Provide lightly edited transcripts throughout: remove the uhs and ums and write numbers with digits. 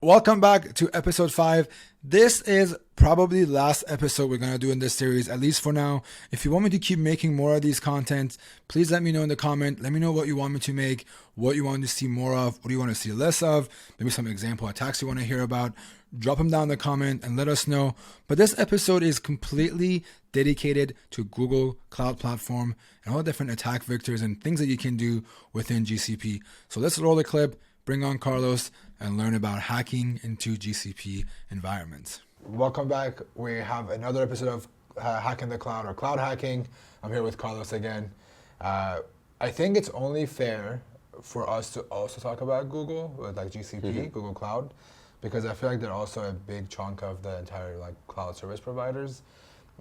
Welcome back to episode 5. This is probably the last episode we're going to do in this series, at least for now. If you want me to keep making more of these contents, please let me know in the comment. Let me know what you want me to make, what you want to see more of, what do you want to see less of, maybe some example attacks you want to hear about. Drop them down in the comment and let us know. But this episode is completely dedicated to Google Cloud Platform and all the different attack vectors and things that you can do within GCP. So let's roll the clip, bring on Carlos, and learn about hacking into GCP environments. Welcome back. We have another episode of Hacking the Cloud or Cloud Hacking. I'm here with Carlos again. I think it's only fair for us to also talk about Google with like GCP, Google Cloud, because I feel like they're also a big chunk of the entire like cloud service providers.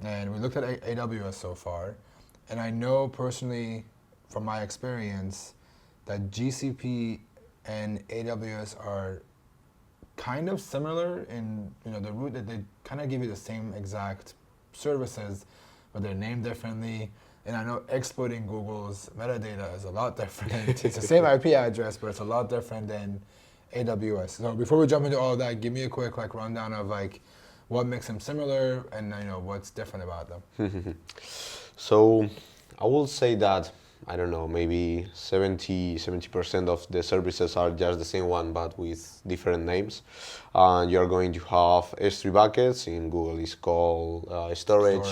And we looked at AWS so far, and I know personally from my experience that GCP and AWS are kind of similar in the root that they kind of give you the same exact services, but they're named differently. And I know exploiting Google's metadata is a lot different. It's the same IP address, but it's a lot different than AWS. So before we jump into all of that, give me a quick rundown of what makes them similar and what's different about them. So I will say that I don't know, maybe 70% of the services are just the same one, but with different names. You're going to have S3 buckets, in Google is called storage.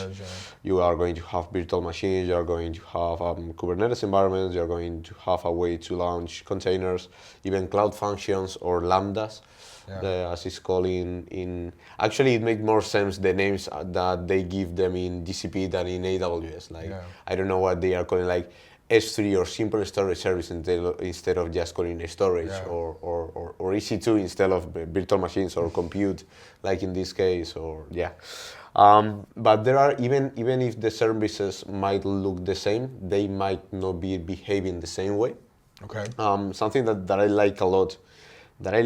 You are going to have virtual machines, you're going to have Kubernetes environments, you're going to have a way to launch containers, even cloud functions or lambdas. As it's called in actually it makes more sense the names that they give them in GCP than in AWS. I don't know what they are calling S3 or simple storage service instead of just calling it storage, or EC2 instead of virtual machines or compute, like in this case, but there are, even if the services might look the same, they might not be behaving the same way. Okay. Something that I like a lot. I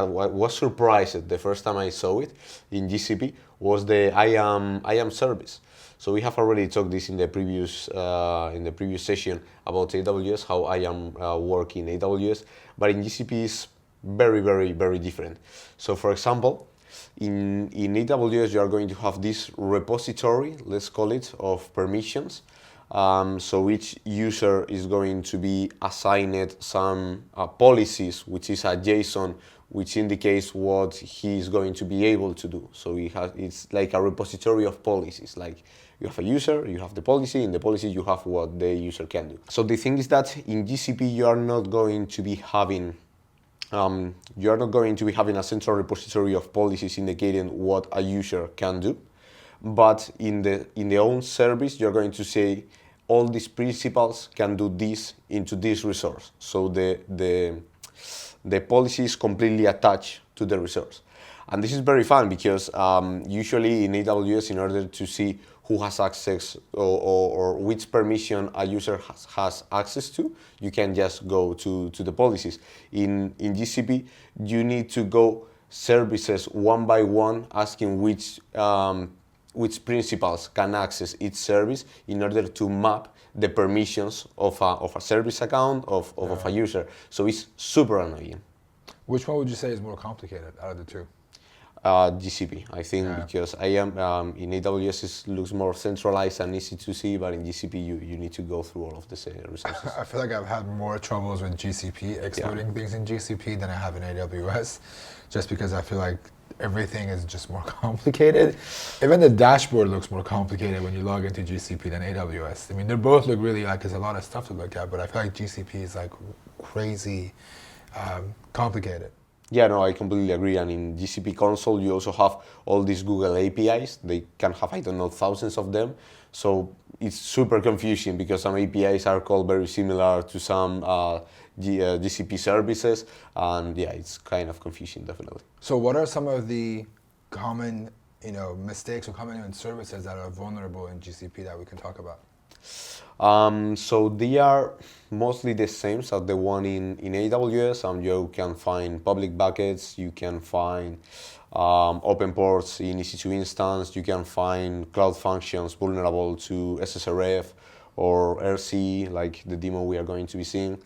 was surprised the first time I saw it in GCP was the I am service. So we have already talked this in the previous session about AWS, how I am work in AWS, but in GCP is very, very, very different. So for example, in AWS you are going to have this repository, let's call it, of permissions. So each user is going to be assigned some policies, which is a JSON, which indicates what he is going to be able to do. So it's like a repository of policies. Like you have a user, you have the policy, in the policy you have what the user can do. So the thing is that in GCP you are not going to be having a central repository of policies indicating what a user can do. But in the own service, you're going to say all these principals can do this into this resource. So the policy is completely attached to the resource. And this is very fun because usually in AWS, in order to see who has access or which permission a user has access to, you can just go to the policies. In GCP, you need to go services one by one, asking which principals can access each service in order to map the permissions of a service account of a user. So it's super annoying. Which one would you say is more complicated out of the two? GCP, I think, because I am in AWS it looks more centralized and easy to see, but in GCP you need to go through all of the resources. I feel like I've had more troubles with GCP, exploiting things in GCP than I have in AWS, just because I feel like everything is just more complicated. Even the dashboard looks more complicated when you log into GCP than AWS. I mean, they both look really there's a lot of stuff to look at, but I feel like GCP is crazy complicated. Yeah, no, I completely agree. And in GCP console, you also have all these Google APIs. They can have, thousands of them. So it's super confusing because some APIs are called very similar to some GCP services. And yeah, it's kind of confusing, definitely. So what are some of the common, mistakes or common services that are vulnerable in GCP that we can talk about? So they are mostly the same as the one in AWS. You can find public buckets, you can find open ports in EC2 instance, you can find cloud functions vulnerable to SSRF or RC, like the demo we are going to be seeing.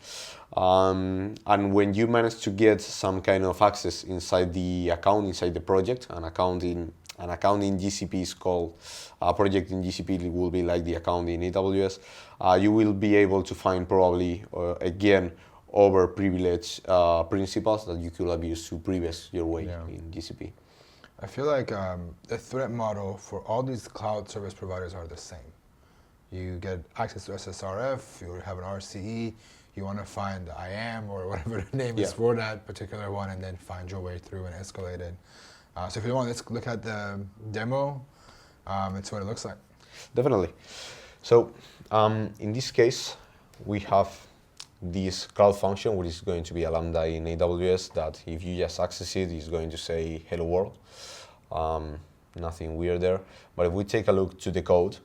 And when you manage to get some kind of access inside the account, inside the project, an account in GCP is called, a project in GCP will be like the account in AWS, you will be able to find probably, again, overprivileged principals that you could abuse to previous your way in GCP. I feel like the threat model for all these cloud service providers are the same. You get access to SSRF, you have an RCE, you want to find the IAM or whatever the name is for that particular one, and then find your way through and escalate it. So if you want, let's look at the demo. It's what it looks like. Definitely. So in this case, we have this cloud function, which is going to be a Lambda in AWS, that if you just access it, is going to say hello world. Nothing weird there. But if we take a look to the code,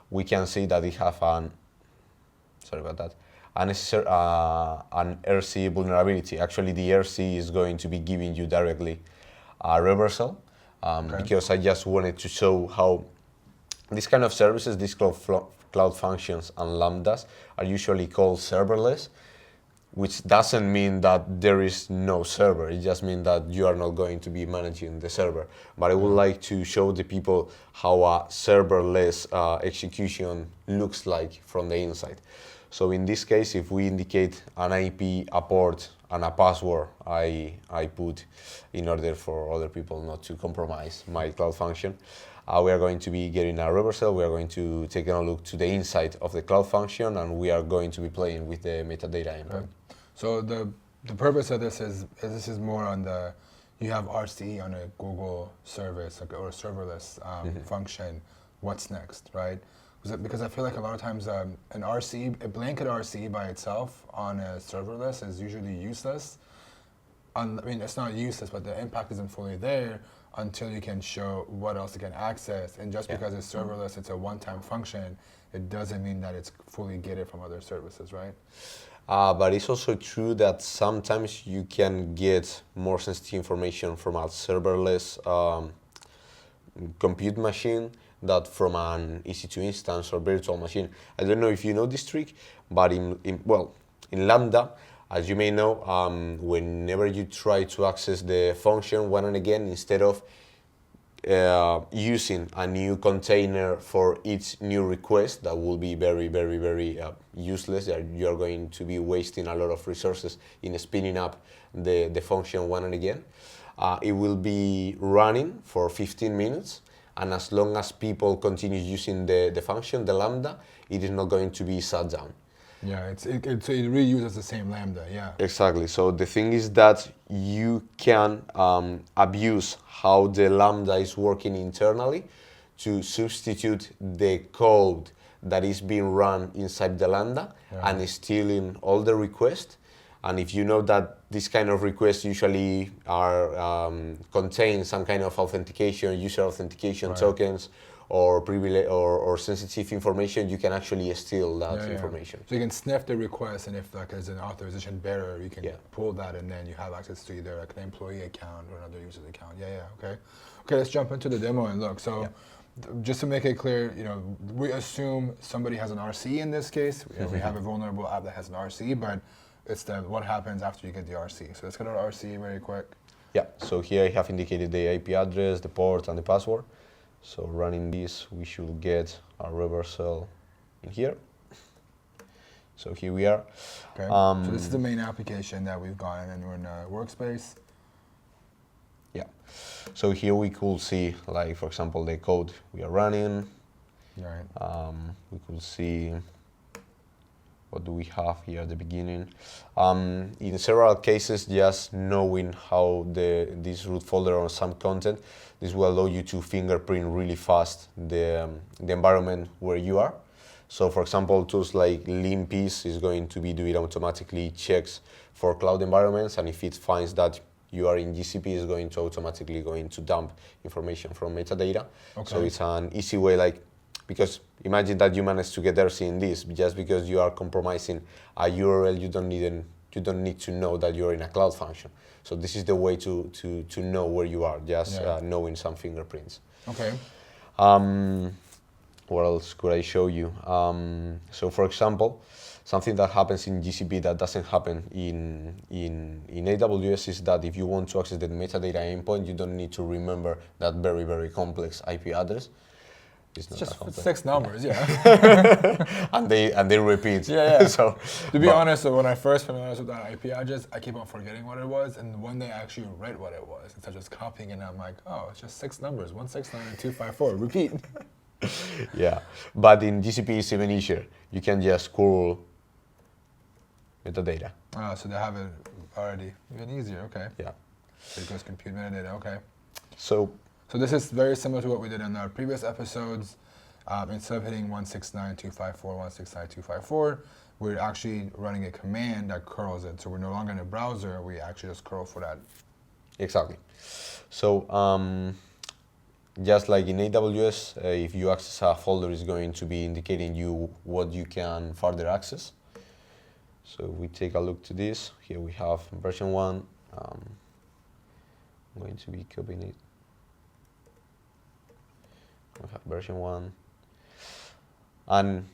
we can see that it have an RC vulnerability. Actually, the RC is going to be giving you directly a reversal, because I just wanted to show how these kind of services, these cloud functions and Lambdas are usually called serverless, which doesn't mean that there is no server. It just means that you are not going to be managing the server. But I would like to show the people how a serverless execution looks like from the inside. So in this case, if we indicate an IP, a port, and a password I put in order for other people not to compromise my cloud function, we are going to be getting a reversal. We are going to take a look to the inside of the cloud function, and we are going to be playing with the metadata endpoint. So the purpose of this is more on the, you have RCE on a Google service or a serverless function. What's next, right? Because I feel like a lot of times an RCE, a blanket RCE by itself on a serverless is usually useless. I mean, it's not useless, but the impact isn't fully there until you can show what else you can access. And just because it's serverless, it's a one-time function, it doesn't mean that it's fully gated from other services, right? But it's also true that sometimes you can get more sensitive information from a serverless compute machine than from an EC2 instance or virtual machine. I don't know if you know this trick, but in Lambda, as you may know, whenever you try to access the function one and again, instead of using a new container for each new request, that will be very, very, very useless. You are going to be wasting a lot of resources in spinning up the function one and again. It will be running for 15 minutes, and as long as people continue using the function, the Lambda, it is not going to be shut down. Yeah, it reuses the same Lambda, yeah. Exactly. So the thing is that you can abuse how the Lambda is working internally to substitute the code that is being run inside the Lambda and stealing all the requests. And if you know that this kind of requests usually are contain some kind of authentication, user authentication tokens, or privilege or sensitive information, you can actually steal that information. So you can sniff the request, and if there's an authorization bearer, you can pull that, and then you have access to either like an employee account or another user's account. Okay, let's jump into the demo and look. So just to make it clear, we assume somebody has an RC in this case. We have a vulnerable app that has an RC, but it's what happens after you get the RC. So let's get our RC very quick. Yeah, so here I have indicated the IP address, the port, and the password. So running this, we should get a reversal in here. So here we are. Okay. So this is the main application that we've got, and we're in a workspace. Yeah. So here we could see, like, for example, the code we are running. Right. We could see what do we have here at the beginning. In several cases, just knowing how this root folder or some content, this will allow you to fingerprint really fast the environment where you are. So for example, tools like Limpis is going to be doing automatically checks for cloud environments, and if it finds that you are in GCP, it's going to automatically dump information from metadata. Okay. So it's an easy way, because imagine that you manage to get there seeing this, just because you are compromising a URL, you don't need to know that you're in a cloud function. So this is the way to know where you are, just knowing some fingerprints. Okay. What else could I show you? So for example, something that happens in GCP that doesn't happen in AWS is that if you want to access the metadata endpoint, you don't need to remember that very, very complex IP address. It's not Just that complex. 6 numbers, yeah. and they repeat. Yeah. So, to be honest, when I first familiarized with that IP address, I keep on forgetting what it was, and one day I actually read what it was instead of just copying it. And I'm like, oh, it's just 6 numbers: 169 and 254. Repeat. yeah, but in GCP it's even easier. You can just curl metadata. So they have it already. Even easier. Okay. Yeah. So it goes compute metadata. Okay. So this is very similar to what we did in our previous episodes. Instead of hitting 169.254, 169.254, we're actually running a command that curls it. So we're no longer in a browser. We actually just curl for that. exactly. So just like in AWS, if you access a folder, it's going to be indicating you what you can further access. So we take a look to this. Here we have version 1. I'm going to be copying it. We have version 1. And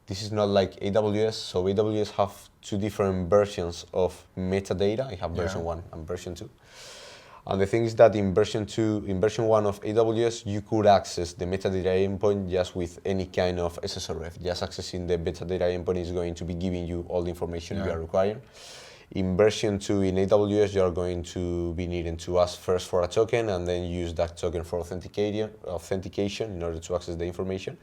this is not like AWS. So AWS have 2 different versions of metadata. I have version 1 and version 2. And the thing is that in version 1 of AWS, you could access the metadata endpoint just with any kind of SSRF. Just accessing the metadata endpoint is going to be giving you all the information you are requiring. In version 2 in AWS, you are going to be needing to ask first for a token and then use that token for authentication in order to access the information.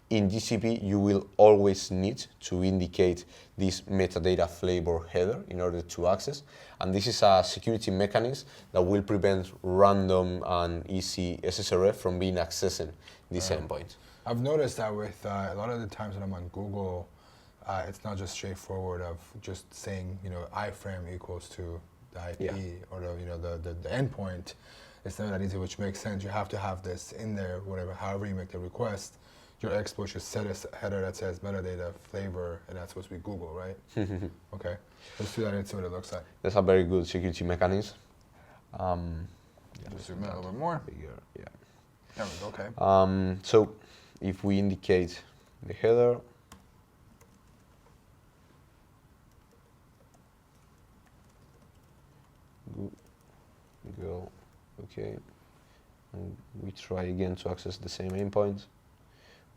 In GCP, you will always need to indicate this metadata flavor header in order to access. And this is a security mechanism that will prevent random and easy SSRF from being accessing this endpoint. I've noticed that with a lot of the times when I'm on Google, it's not just straightforward of just saying, iframe equals to the IP or the endpoint. It's not that easy, which makes sense. You have to have this in there, however you make the request. Your export should set a header that says metadata flavor, and that's supposed to be Google, right? Okay, let's do that and see what it looks like. That's a very good security mechanism. Just zoom in a little bit more. Bigger, yeah. There we go, okay. So if we indicate the header, go, okay, and we try again to access the same endpoint.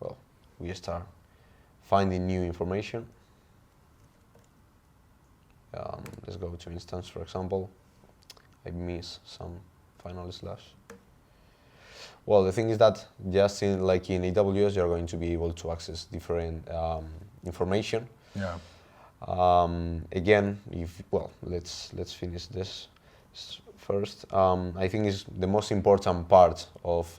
Well, we start finding new information. Let's go to instance, for example. I miss some final slash. Well, the thing is that just like in AWS, you're going to be able to access different information. Yeah. Again, let's finish this first. I think is the most important part of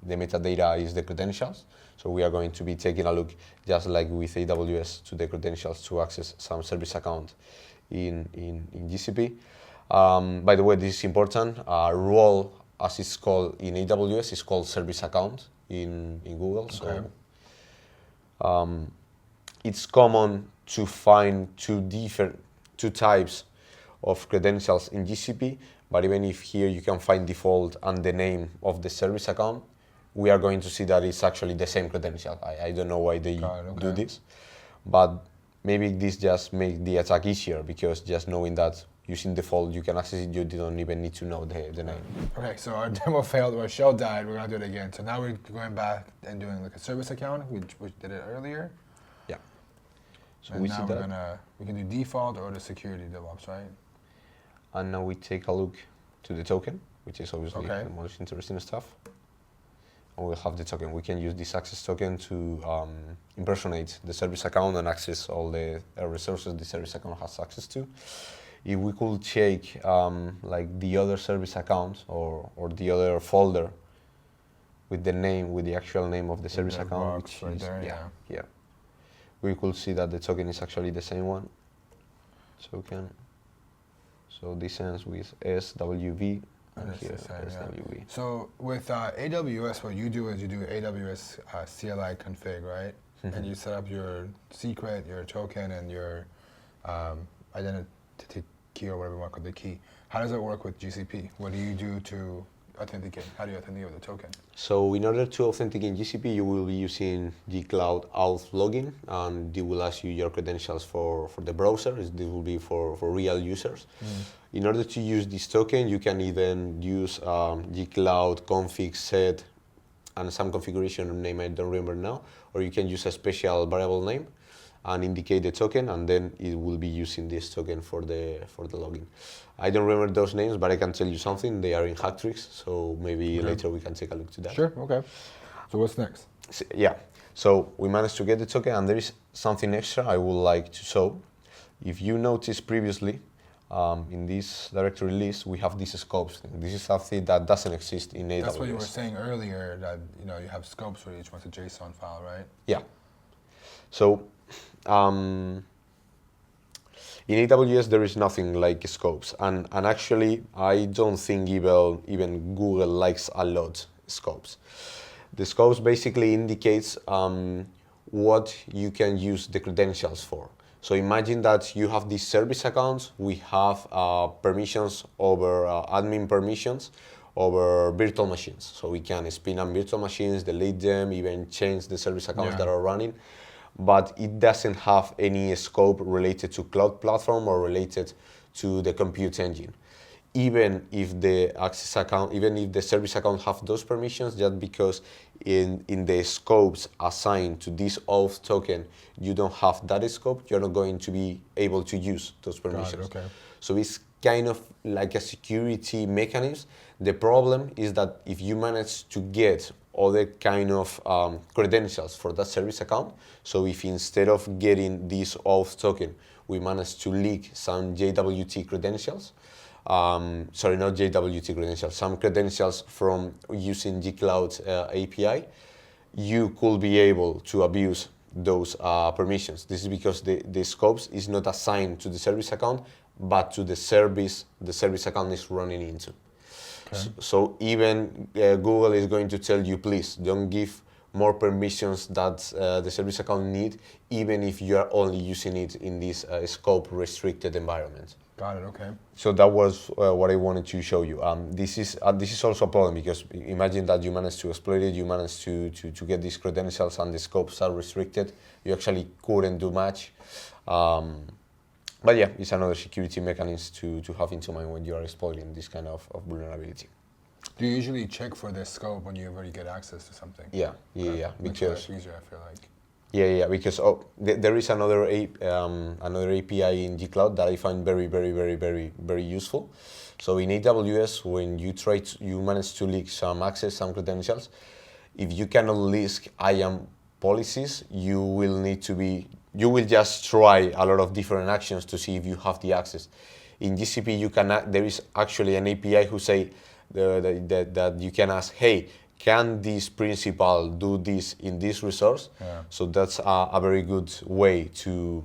the metadata is the credentials. So we are going to be taking a look, just like with AWS, to the credentials to access some service account in GCP. By the way, this is important. Role, as it's called in AWS, is called service account in Google. Okay. So it's common to find two types of credentials in GCP, but even if here you can find default and the name of the service account, we are going to see that it's actually the same credential. I don't know why they do this, but maybe this just makes the attack easier, because just knowing that using default you can access it, you don't even need to know the name. Okay, so our demo failed, our shell died, we're gonna do it again. So now we're going back and doing like a service account, which did it earlier. Yeah. So and we now see that. we can do default or the security DevOps, right? And now we take a look to the token, which is obviously the most interesting stuff. And we'll have the token. We can use this access token to impersonate the service account and access all the resources the service account has access to. If we could check like the other service account or the other folder with the name, with the actual name of the service account, which right is there, yeah, we could see that the token is actually the same one. Token. So this ends with SWV. And here, SWV. So with AWS, what you do is you do AWS CLI config, right? And you set up your secret, your token, and your identity key, or whatever you want to call the key. How does it work with GCP? What do you do to authenticate? How do you authenticate with the token? So in order to authenticate in GCP, you will be using gcloud auth login, and it will ask you your credentials for the browser. This will be for real users. In order to use this token, you can even use gcloud config set and some configuration name I don't remember now, or you can use a special variable name and indicate the token, and then it will be using this token for the login. I don't remember those names, but I can tell you something. They are in Hacktricks, so maybe later we can take a look to that. Sure. Okay. So what's next? Yeah. So we managed to get the token, and there is something extra I would like to show. If you noticed previously, in this directory list, we have these scopes thing. This is something that doesn't exist in AWS. That's what you were saying earlier, that you have scopes for each one's a JSON file, right? Yeah. So in AWS there is nothing like scopes, and actually I don't think even Google likes a lot scopes. The scopes basically indicates what you can use the credentials for. So imagine that you have these service accounts. We have permissions over admin permissions over virtual machines. So we can spin up virtual machines, delete them, even change the service accounts that are running. But it doesn't have any scope related to cloud platform or related to the compute engine. Even if the access account, even if the service account have those permissions, just because in the scopes assigned to this auth token, you don't have that scope, you're not going to be able to use those permissions. Okay. So it's kind of like a security mechanism. The problem is that if you manage to get other kind of credentials for that service account, so if instead of getting this auth token, we manage to leak some JWT credentials, sorry, not JWT credentials, some credentials from using gcloud API, you could be able to abuse those permissions. This is because the scopes is not assigned to the service account, but to the service account is running into. Okay. So even Google is going to tell you, please don't give more permissions that the service account need, even if you are only using it in this scope restricted environment. Got it. Okay. So that was what I wanted to show you. This is also a problem, because imagine that you managed to exploit it, you managed to get these credentials and the scopes are restricted. You actually couldn't do much. But yeah, it's another security mechanism to have into mind when you are exploiting this kind of vulnerability. Do you usually check for the scope when you already get access to something? Yeah, because makes life easier, I feel like. Yeah, because there is another API in gcloud that I find very useful. So in AWS, when you manage to leak some access, some credentials, if you cannot list IAM policies, you will just try a lot of different actions to see if you have the access. In GCP, there is actually an API who say that you can ask, hey, can this principal do this in this resource? Yeah. So that's a very good way to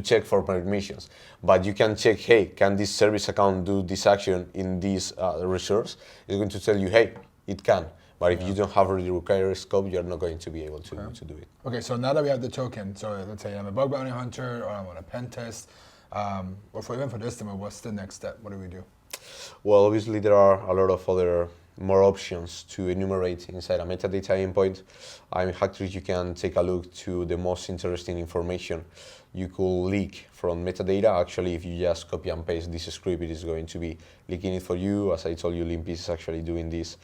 check for permissions. But you can check, hey, can this service account do this action in this resource? It's going to tell you, hey, it can. But if you don't have the required scope, you're not going to be able to do it. Okay, so now that we have the token, so let's say I'm a bug bounty hunter or I want a pen test, or even for this demo, what's the next step? What do we do? Well, obviously there are a lot of other more options to enumerate inside a metadata endpoint. In Hacktricks, you can take a look to the most interesting information you could leak from metadata. Actually, if you just copy and paste this script, it is going to be leaking it for you. As I told you, Limpis is actually doing this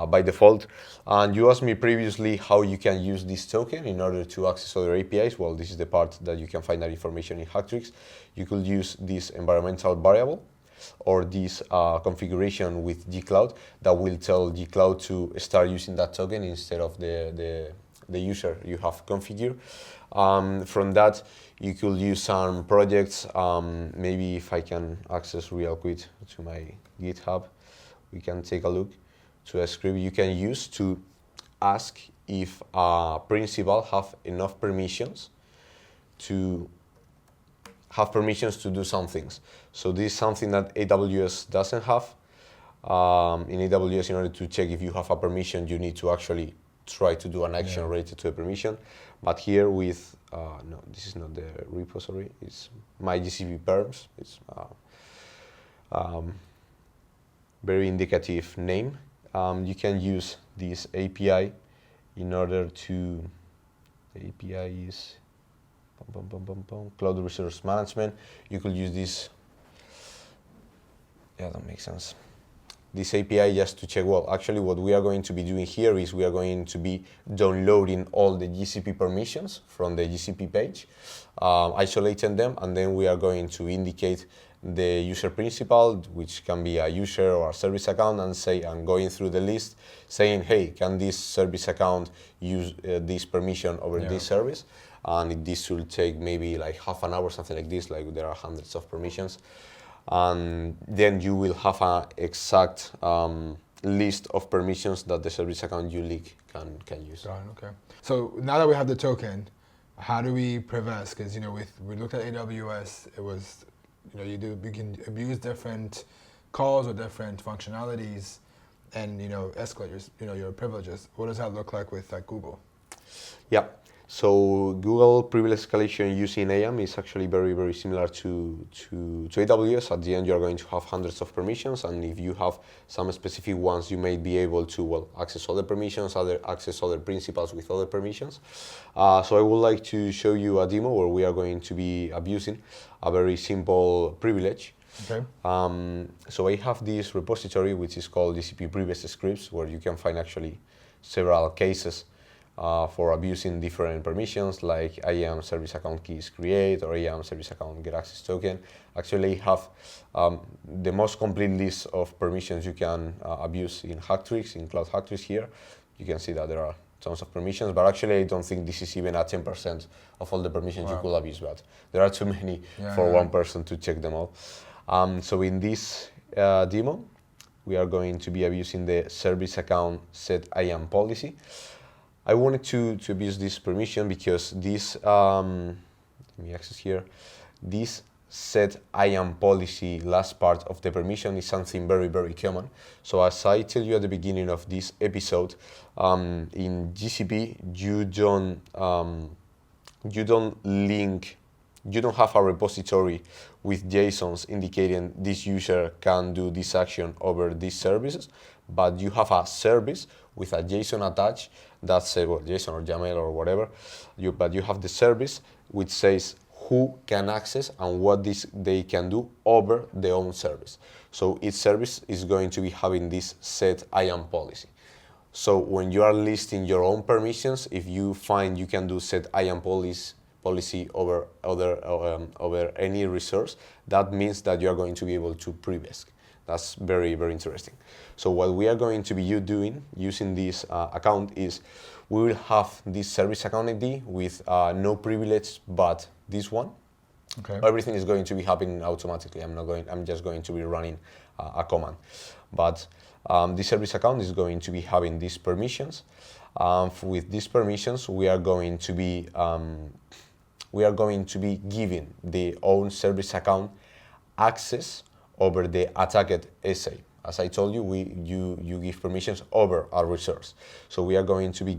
by default. And you asked me previously how you can use this token in order to access other APIs. Well, this is the part that you can find that information in Hacktricks. You could use this environmental variable or this configuration with gcloud that will tell gcloud to start using that token instead of the user you have configured. From that, you could use some projects. Maybe if I can access real quick to my GitHub, we can take a look to a script you can use to ask if a principal have enough permissions to do some things. So this is something that AWS doesn't have. In AWS, in order to check if you have a permission, you need to actually try to do an action related to a permission. But here with, no, this is not the repository, it's my GCP perms. It's very indicative name. You can use this API in order to, the API is Cloud Resource Management. You could use this, yeah, that makes sense. This API just to check, well, actually what we are going to be doing here is we are going to be downloading all the GCP permissions from the GCP page, isolating them, and then we are going to indicate the user principal, which can be a user or a service account, and going through the list, saying, hey, can this service account use this permission over this service? And this will take maybe like half an hour, something like this, like there are hundreds of permissions. And then you will have an exact list of permissions that the service account you leak can use. Got it, okay. So now that we have the token, how do we prevent? Because we looked at AWS, it was you can abuse different calls or different functionalities, and escalate your privileges. What does that look like with Google? Yeah. So Google privilege escalation using IAM is actually very, very similar to AWS. At the end, you are going to have hundreds of permissions, and if you have some specific ones, you may be able to access other permissions, access other principals with other permissions. So I would like to show you a demo where we are going to be abusing a very simple privilege. Okay. So I have this repository which is called GCP privilege scripts, where you can find actually several cases for abusing different permissions, like IAM service account keys create or IAM service account get access token. Actually have the most complete list of permissions you can abuse in Hacktricks, in Cloud Hacktricks here. You can see that there are tons of permissions, but actually I don't think this is even at 10% of all the permissions you could abuse, but there are too many for one person to check them all. So in this demo, we are going to be abusing the service account set IAM policy. I wanted to abuse this permission because this, let me access here, this set IAM policy last part of the permission is something very, very common. So as I tell you at the beginning of this episode, in GCP, you don't have a repository with JSONs indicating this user can do this action over these services, but you have a service with a JSON attached that says, JSON or YAML or whatever, but you have the service which says who can access and what they can do over their own service. So each service is going to be having this set IAM policy. So when you are listing your own permissions, if you find you can do set IAM policy over over any resource, that means that you are going to be able to privilege. That's very, very interesting. So what we are going to be doing using this account is we will have this service account ID with no privilege but this one. Okay. Everything is going to be happening automatically. I'm just going to be running a command. But this service account is going to be having these permissions. With these permissions, we are going to be giving the own service account access over the attacked SA. As I told you, you give permissions over a resource. So we are going to be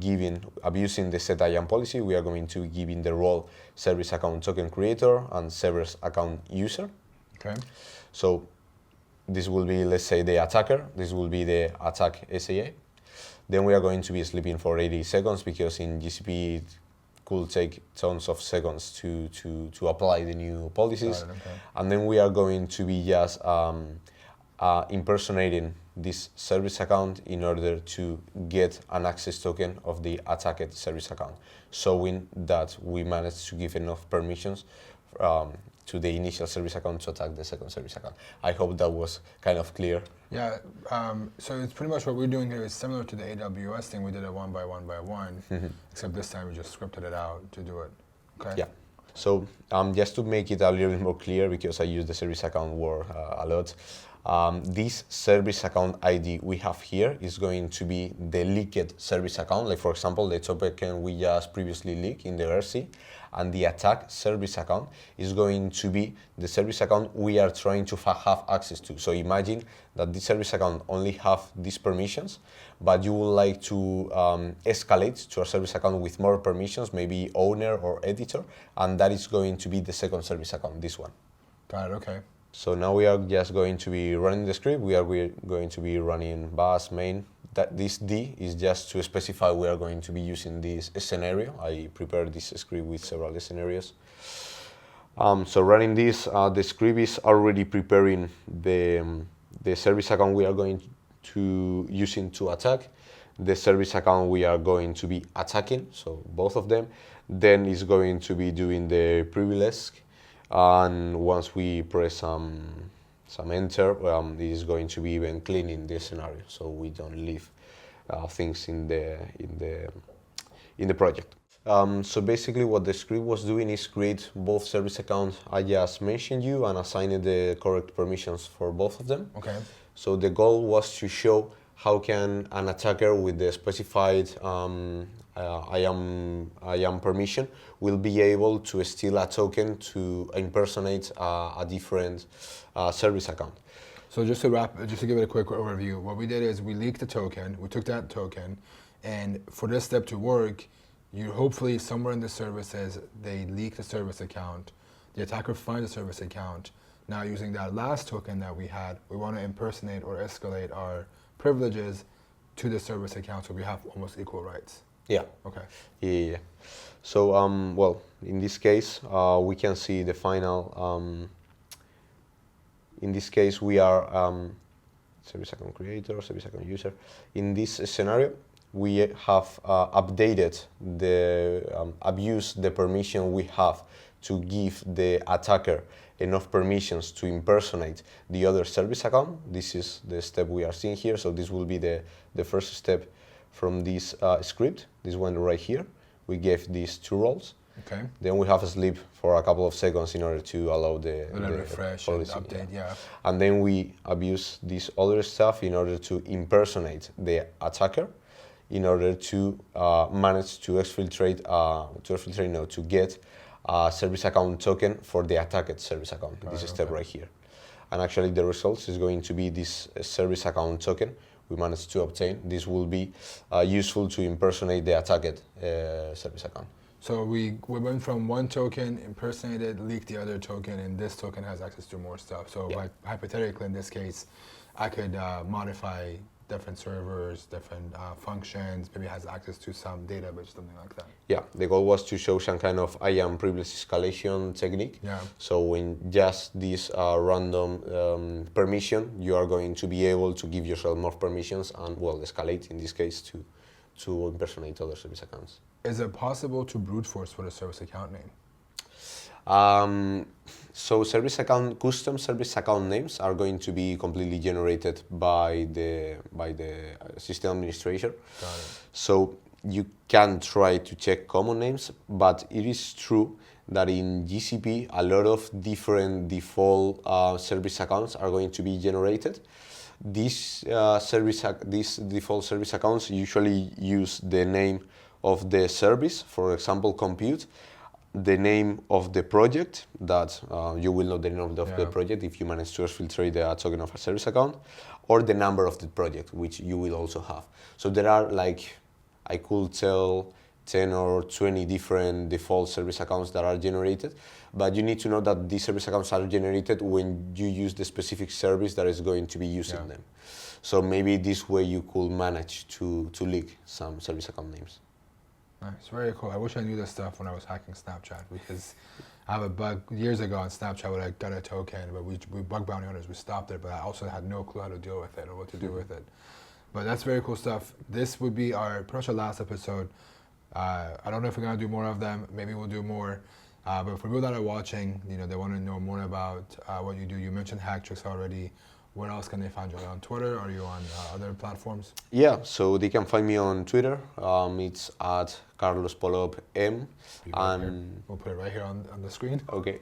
abusing the set IAM policy. We are going to be giving the role service account token creator and service account user. Okay. So this will be, let's say, the attacker. This will be the attack SAA. Then we are going to be sleeping for 80 seconds because in GCP it could take tons of seconds to apply the new policies. Okay. And then we are going to be just impersonating this service account in order to get an access token of the attacked service account, showing that we managed to give enough permissions to the initial service account to attack the second service account. I hope that was kind of clear. Yeah, so it's pretty much what we're doing here is similar to the AWS thing. We did it one by one, except this time we just scripted it out to do it. Okay. Yeah. So just to make it a little bit more clear, because I use the service account word a lot, this service account ID we have here is going to be the leaked service account. Like for example, the token we just previously leaked in the RC, and the attack service account is going to be the service account we are trying to have access to. So imagine that this service account only have these permissions, but you would like to escalate to a service account with more permissions, maybe owner or editor, and that is going to be the second service account, this one. Got it, okay. So now we are just going to be running the script. We're going to be running bash main. That this D is just to specify we are going to be using this scenario. I prepared this script with several scenarios. So running this, the script is already preparing the service account we are going to using to attack, the service account we are going to be attacking, so both of them. Then it's going to be doing the privilege, and once we press some enter, it is going to be even cleaning the scenario, so we don't leave things in the project. So basically what the script was doing is create both service accounts I just mentioned you and assigning the correct permissions for both of them. Okay. So the goal was to show how can an attacker with the specified I am permission will be able to steal a token to impersonate a different service account. So just to give it a quick overview, what we did is we leaked the token, we took that token, and for this step to work, you hopefully somewhere in the services, they leak the service account, the attacker finds the service account. Now using that last token that we had, we want to impersonate or escalate our privileges to the service account so we have almost equal rights. Yeah. Okay. Yeah. So, well, in this case, we can see the final, in this case, we are service account creator, service account user. In this scenario, we have updated abused the permission we have to give the attacker enough permissions to impersonate the other service account. This is the step we are seeing here. So this will be the first step from this script, this one right here. We gave these two roles. Okay. Then we have a sleep for a couple of seconds in order to allow the refresh policy, and update, yeah. And then we abuse this other stuff in order to impersonate the attacker, in order to manage to to get a service account token for the attacked service account. This step right here. And actually the results is going to be this service account token we managed to obtain. This will be useful to impersonate the attacked service account. So we went from one token, impersonated, leaked the other token, and this token has access to more stuff. So yeah. Like hypothetically in this case, I could modify different servers, different functions, maybe has access to some database, something like that. Yeah, the goal was to show some kind of IAM privilege escalation technique. Yeah. So when just this random permission, you are going to be able to give yourself more permissions and, well, escalate in this case to impersonate other service accounts. Is it possible to brute force for the service account name? So custom service account names are going to be completely generated by the system administrator. Got it. So you can try to check common names, but it is true that in GCP a lot of different default service accounts are going to be generated. These default service accounts usually use the name of the service, for example, compute, the name of the project, that you will know the name of the project if you manage to exfiltrate the token of a service account, or the number of the project, which you will also have. So there are, like, I could tell 10 or 20 different default service accounts that are generated, but you need to know that these service accounts are generated when you use the specific service that is going to be using them. So maybe this way you could manage to leak some service account names. Nice, very cool. I wish I knew this stuff when I was hacking Snapchat, because I have a bug years ago on Snapchat where I got a token, but we bug bounty hunters, we stopped it, but I also had no clue how to deal with it or what to do with it. But that's very cool stuff. This would be pretty much our last episode. I don't know if we're gonna do more of them. Maybe we'll do more. But for people that are watching, they want to know more about what you do. You mentioned Hacktricks already. Where else can they find you? Are you on Twitter? Are you on other platforms? Yeah, so they can find me on Twitter. It's at Carlos Polop M. And we'll put it right here on the screen. Okay.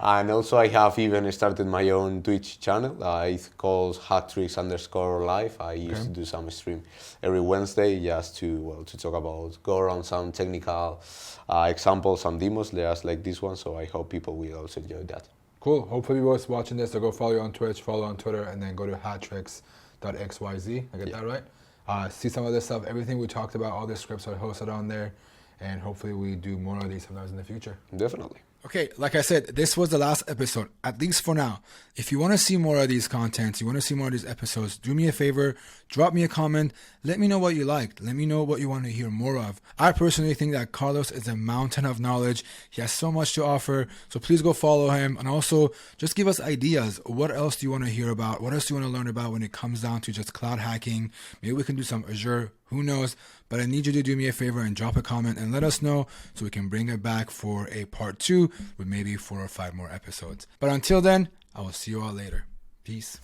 And also I have even started my own Twitch channel. It's called Hacktricks_live. I used to do some stream every Wednesday just to talk about, go around some technical examples, some demos, just like this one. So I hope people will also enjoy that. Cool. Hopefully everyone's watching this, so go follow you on Twitch, follow on Twitter, and then go to hacktricks.xyz. I get that right? See some of this stuff. Everything we talked about, all the scripts are hosted on there, and hopefully we do more of these sometimes in the future. Definitely. Okay, like I said, this was the last episode, at least for now. If you want to see more of these contents, you want to see more of these episodes, do me a favor, drop me a comment, let me know what you liked, let me know what you want to hear more of. I personally think that Carlos is a mountain of knowledge. He has so much to offer, so please go follow him, and also just give us ideas. What else do you want to hear about? What else do you want to learn about when it comes down to just cloud hacking? Maybe we can do some Azure, who knows? But I need you to do me a favor and drop a comment and let us know so we can bring it back for a part 2 with maybe 4 or 5 more episodes. But until then, I will see you all later. Peace.